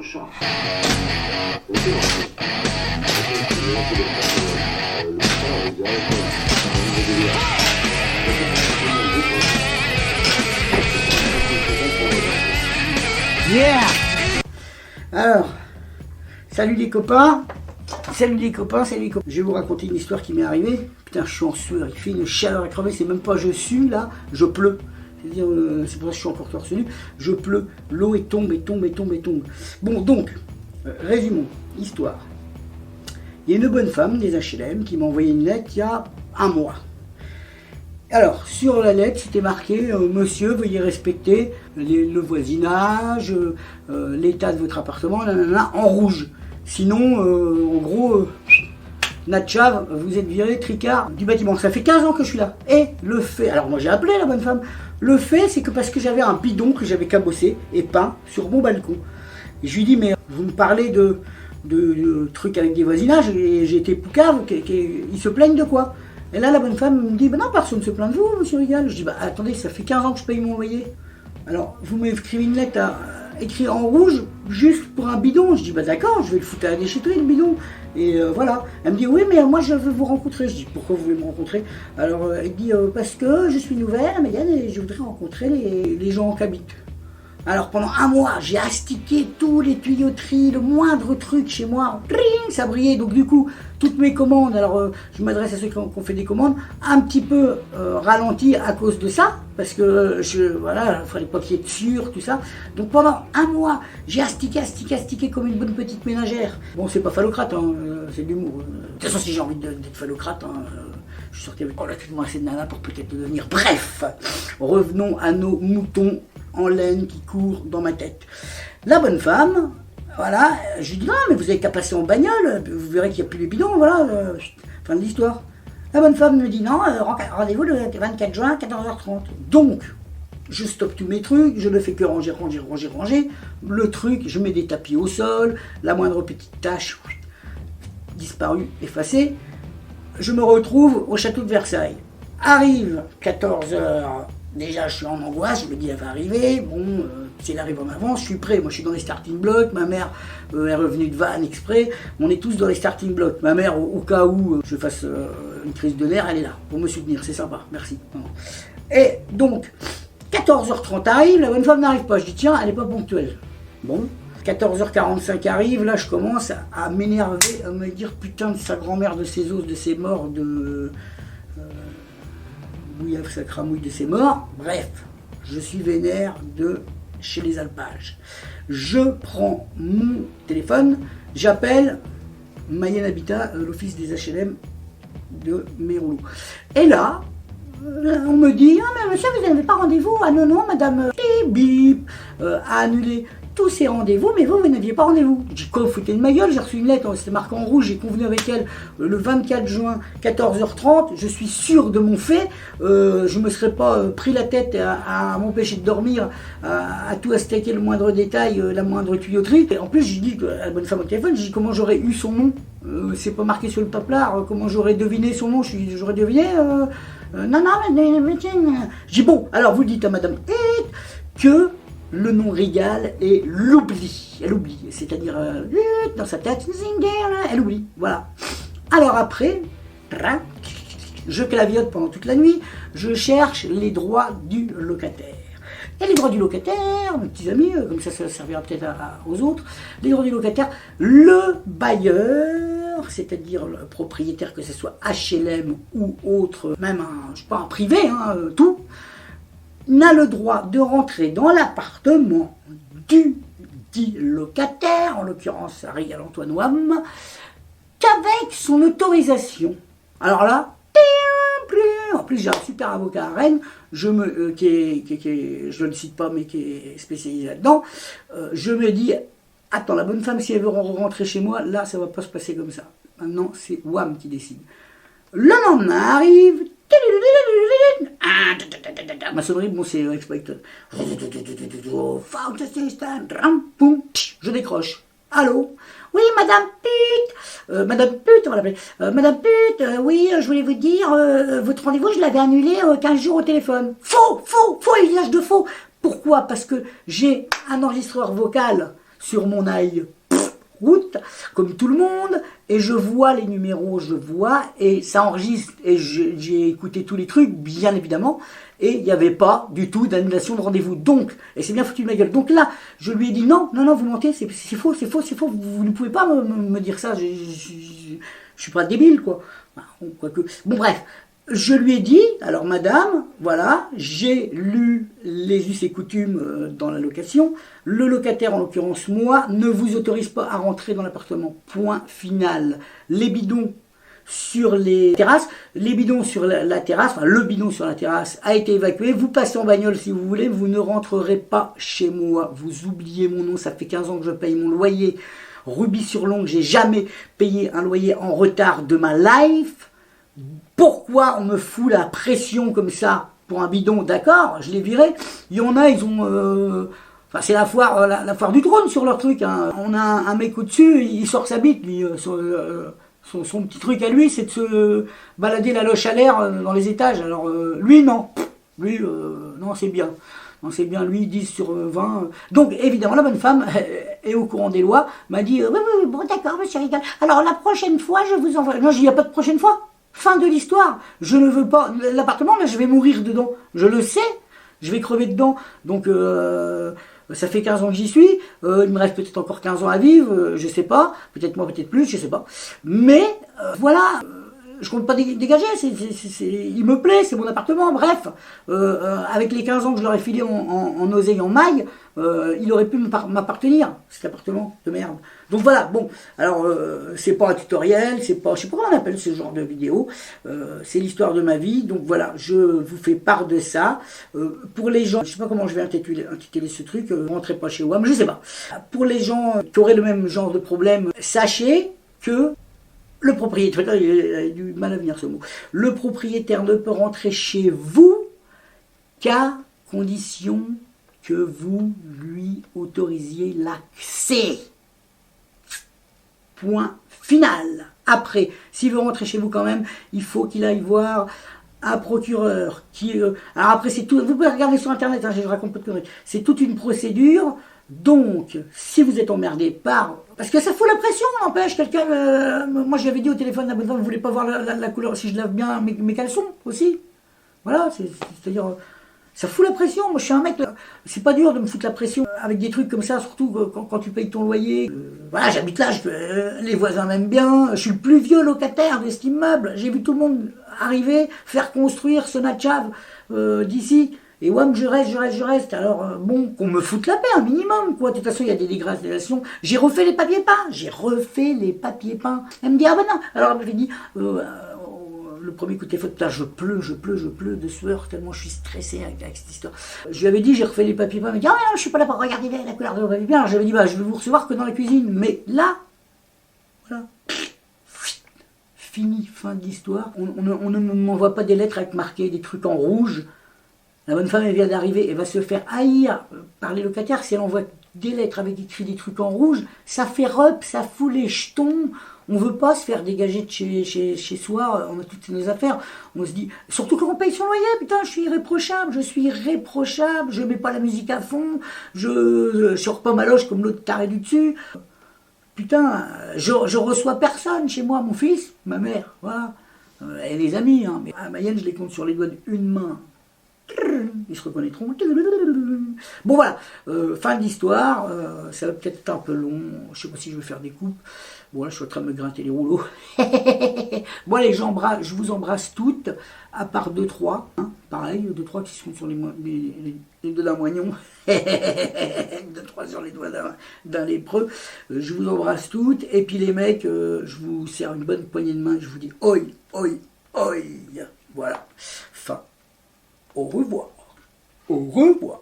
chat. Yeah! Alors, salut les copains, salut les copains, salut les copains. Je vais vous raconter une histoire qui m'est arrivée. Putain, je suis en sueur, il fait une chaleur à crever, c'est même pas je sue là, je pleut. C'est-à-dire, c'est pour ça que je suis encore torse nu. Je pleut, l'eau est tombe et tombe et tombe et tombe. Bon, donc, résumons, histoire. Il y a une bonne femme des HLM qui m'a envoyé une lettre il y a un mois. Alors, sur la lettre, c'était marqué « Monsieur, veuillez respecter le voisinage, l'état de votre appartement, nanana, en rouge. Sinon, en gros, Natchav, vous êtes viré tricard du bâtiment. Ça fait 15 ans que je suis là. Et le fait, alors moi j'ai appelé la bonne femme, le fait c'est que parce que j'avais un bidon que j'avais cabossé et peint sur mon balcon. Et je lui dis, mais vous me parlez de trucs avec des voisinages, et j'ai été poucave, ils se plaignent de quoi? Et là, la bonne femme me dit, bah non, personne ne se plaint de vous, monsieur Rigal. Je dis, bah attendez, ça fait 15 ans que je paye mon loyer. Alors, vous m'écrivez une lettre écrite en rouge, juste pour un bidon. Je dis, bah d'accord, je vais le foutre à la déchetterie, le bidon. Et voilà. Elle me dit, oui, mais moi, je veux vous rencontrer. Je dis, pourquoi vous voulez me rencontrer? Alors, elle dit, parce que je suis nouvelle, mais je voudrais rencontrer les gens qui habitent. Alors pendant un mois, j'ai astiqué tous les tuyauteries, le moindre truc chez moi, ça brillait. Donc du coup, toutes mes commandes, alors je m'adresse à ceux qui ont fait des commandes, un petit peu ralenti à cause de ça, parce que voilà, il fallait pas qu'il y ait de sueur, tout ça. Donc pendant un mois, j'ai astiqué comme une bonne petite ménagère. Bon, c'est pas phallocrate, hein, c'est de l'humour. De toute façon, si j'ai envie d'être phallocrate, hein, je suis sorti avec relativement assez de nana pour peut-être le devenir. Bref, revenons à nos moutons en laine qui court dans ma tête. La bonne femme, voilà, je lui dis non, mais vous avez qu'à passer en bagnole, vous verrez qu'il n'y a plus les bidons, voilà, fin de l'histoire. La bonne femme me dit non, rendez-vous le 24 juin, 14h30. Donc, je stoppe tous mes trucs, je ne fais que ranger. Le truc, je mets des tapis au sol, la moindre petite tache, disparue, effacée. Je me retrouve au château de Versailles. Arrive 14h. Déjà, je suis en angoisse, je me dis, elle va arriver, bon, si elle arrive en avance, je suis prêt. Moi, je suis dans les starting blocks, ma mère est revenue de Vannes exprès, on est tous dans les starting blocks. Ma mère, au cas où je fasse une crise de nerfs, elle est là, pour me soutenir, c'est sympa, merci. Et donc, 14h30 arrive, la bonne femme n'arrive pas, je dis, tiens, elle n'est pas ponctuelle. Bon, 14h45 arrive, là, je commence à m'énerver, à me dire, putain, de sa grand-mère, de ses os, de ses morts, de... bouillave, ça cramouille de ses morts. Bref, je suis vénère de chez les alpages. Je prends mon téléphone, j'appelle Mayenne Habitat, l'office des HLM de Méroulo. Et là, on me dit, ah mais monsieur, vous n'avez pas rendez-vous? Ah non, non, madame, bip, a annulé tous ces rendez-vous, mais vous n'aviez pas rendez-vous. Je dis, quoi, vous foutez de ma gueule? J'ai reçu une lettre, c'était marqué en rouge, j'ai convenu avec elle le 24 juin, 14h30, je suis sûr de mon fait, je me serais pas pris la tête à m'empêcher de dormir, à tout astaquer le moindre détail, la moindre tuyauterie. Et en plus, je dis à la bonne femme au téléphone, je dis, comment j'aurais eu son nom? C'est pas marqué sur le paplard, comment j'aurais deviné son nom? J'aurais deviné, non, mais je dis, bon, alors vous dites à madame que le nom Rigal est l'oubli. Elle oublie, c'est-à-dire dans sa tête, elle oublie. Voilà. Alors après, je claviote pendant toute la nuit, je cherche les droits du locataire. Et les droits du locataire, mes petits amis, comme ça servira peut-être aux autres, les droits du locataire, le bailleur, c'est-à-dire le propriétaire, que ce soit HLM ou autre, même je sais pas, un privé, hein, tout, n'a le droit de rentrer dans l'appartement du dit locataire, en l'occurrence Rigal Antoine Wam, qu'avec son autorisation. Alors là, en plus j'ai un super avocat à Rennes, je ne le cite pas mais qui est spécialisé là-dedans, je me dis, attends, la bonne femme, si elle veut rentrer chez moi, là ça va pas se passer comme ça. Maintenant c'est Wam qui décide. Le lendemain arrive, ma sonnerie, bon, c'est expected. Je décroche. Allô? Oui, madame Pute. Madame Pute, on va l'appeler. Madame Pute, oui, je voulais vous dire, votre rendez-vous, je l'avais annulé 15 jours au téléphone. Faux, évidence de faux. Pourquoi? Parce que j'ai un enregistreur vocal sur mon œil route, comme tout le monde, et je vois les numéros, et ça enregistre, et j'ai écouté tous les trucs, bien évidemment, et il n'y avait pas du tout d'annulation de rendez-vous. Donc, et c'est bien foutu de ma gueule. Donc là, je lui ai dit non, vous mentez, c'est faux, vous ne pouvez pas me dire ça, je suis pas débile, quoi. Bon, bref. Je lui ai dit, alors madame, voilà, j'ai lu les us et coutumes dans la location. Le locataire, en l'occurrence moi, ne vous autorise pas à rentrer dans l'appartement. Point final. Les bidons sur les terrasses, les bidons sur la terrasse, enfin le bidon sur la terrasse a été évacué. Vous passez en bagnole si vous voulez, vous ne rentrerez pas chez moi. Vous oubliez mon nom, ça fait 15 ans que je paye mon loyer. Rubis sur l'ongle, j'ai jamais payé un loyer en retard de ma life. Pourquoi on me fout la pression comme ça pour un bidon? D'accord, je l'ai viré. Il y en a, ils ont... Enfin, c'est la foire du trône sur leur truc. Hein. On a un mec au-dessus, il sort sa bite, lui. Son petit truc à lui, c'est de se balader la loche à l'air dans les étages. Alors, lui, non. Lui, non, c'est bien. Non, c'est bien, lui, 10 sur 20. Donc, évidemment, la bonne femme est au courant des lois, m'a dit, oui, bon, d'accord, monsieur Rigal. Alors, la prochaine fois, je vous envoie... Non, je dis, il n'y a pas de prochaine fois. Fin de l'histoire. Je ne veux pas... L'appartement, là, je vais mourir dedans. Je le sais. Je vais crever dedans. Donc, ça fait 15 ans que j'y suis. Il me reste peut-être encore 15 ans à vivre. Je sais pas. Peut-être moins, peut-être plus. Je sais pas. Mais, voilà... je compte pas dégager, il me plaît, c'est mon appartement, bref. Avec les 15 ans que je leur ai filé en oseille, en maille, il aurait pu m'appartenir, cet appartement de merde. Donc voilà, bon, alors c'est pas un tutoriel, c'est pas, je sais pas comment on appelle ce genre de vidéo, c'est l'histoire de ma vie, donc voilà, je vous fais part de ça. Pour les gens, je sais pas comment je vais intituler ce truc, rentrez pas chez WAM, je sais pas. Pour les gens qui auraient le même genre de problème, sachez que le propriétaire, il a du mal à venir ce mot. Le propriétaire ne peut rentrer chez vous qu'à condition que vous lui autorisiez l'accès. Point final. Après, s'il veut rentrer chez vous quand même, il faut qu'il aille voir un procureur qui... alors après, c'est tout... Vous pouvez regarder sur Internet, hein, je raconte pas de conneries. C'est toute une procédure. Donc, si vous êtes emmerdé par... Parce que ça fout la pression, n'empêche, quelqu'un... moi, je l'avais dit au téléphone, la bonne femme, vous voulez pas voir la couleur, si je lave bien mes caleçons, aussi. Voilà, c'est-à-dire... ça fout la pression, moi je suis un mec... c'est pas dur de me foutre la pression avec des trucs comme ça, surtout quand tu payes ton loyer. Voilà, j'habite là, les voisins m'aiment bien, je suis le plus vieux locataire de cet immeuble. J'ai vu tout le monde arriver, faire construire ce Natchav d'ici... Et ouais, je reste. Alors, bon, qu'on me foute la paix, un minimum, quoi. De toute façon, il y a des dégradations. J'ai refait les papiers peints. Elle me dit, ah ben non. Alors, elle m'avait dit, le premier coup de téléphone, là, je pleure de sueur, tellement je suis stressé avec cette histoire. Je lui avais dit, j'ai refait les papiers peints. Elle m'a dit, ah non, je suis pas là pour regarder la couleur de vos papiers peints. Alors, j'avais dit, bah, je vais vous recevoir que dans la cuisine. Mais là, voilà. Fini, fin de l'histoire. On ne m'envoie pas des lettres avec marqué des trucs en rouge. La bonne femme, elle vient d'arriver, elle va se faire haïr par les locataires. Si elle envoie des lettres avec écrit des trucs en rouge, ça fait rep, ça fout les jetons. On veut pas se faire dégager de chez soi, on a toutes nos affaires. On se dit, surtout quand on paye son loyer, putain, je suis irréprochable, je mets pas la musique à fond, je sors pas ma loge comme l'autre taré du dessus. Putain, je reçois personne chez moi, mon fils, ma mère, voilà. Et les amis, hein. Mais à Mayenne, je les compte sur les doigts d'une main. Ils se reconnaîtront. Bon voilà, fin de l'histoire. Ça va peut-être être un peu long. Je sais pas si je vais faire des coupes. Bon là, je suis en train de me grinter les rouleaux. Bon allez, je vous embrasse toutes, à part 2-3. Hein, pareil, 2-3 qui sont sur les doigts d'un moignon. 2-3 sur les doigts d'un lépreux. Je vous embrasse toutes. Et puis les mecs, je vous serre une bonne poignée de main. Je vous dis oi, oi, oi. Voilà. Fin. Au revoir. Au revoir.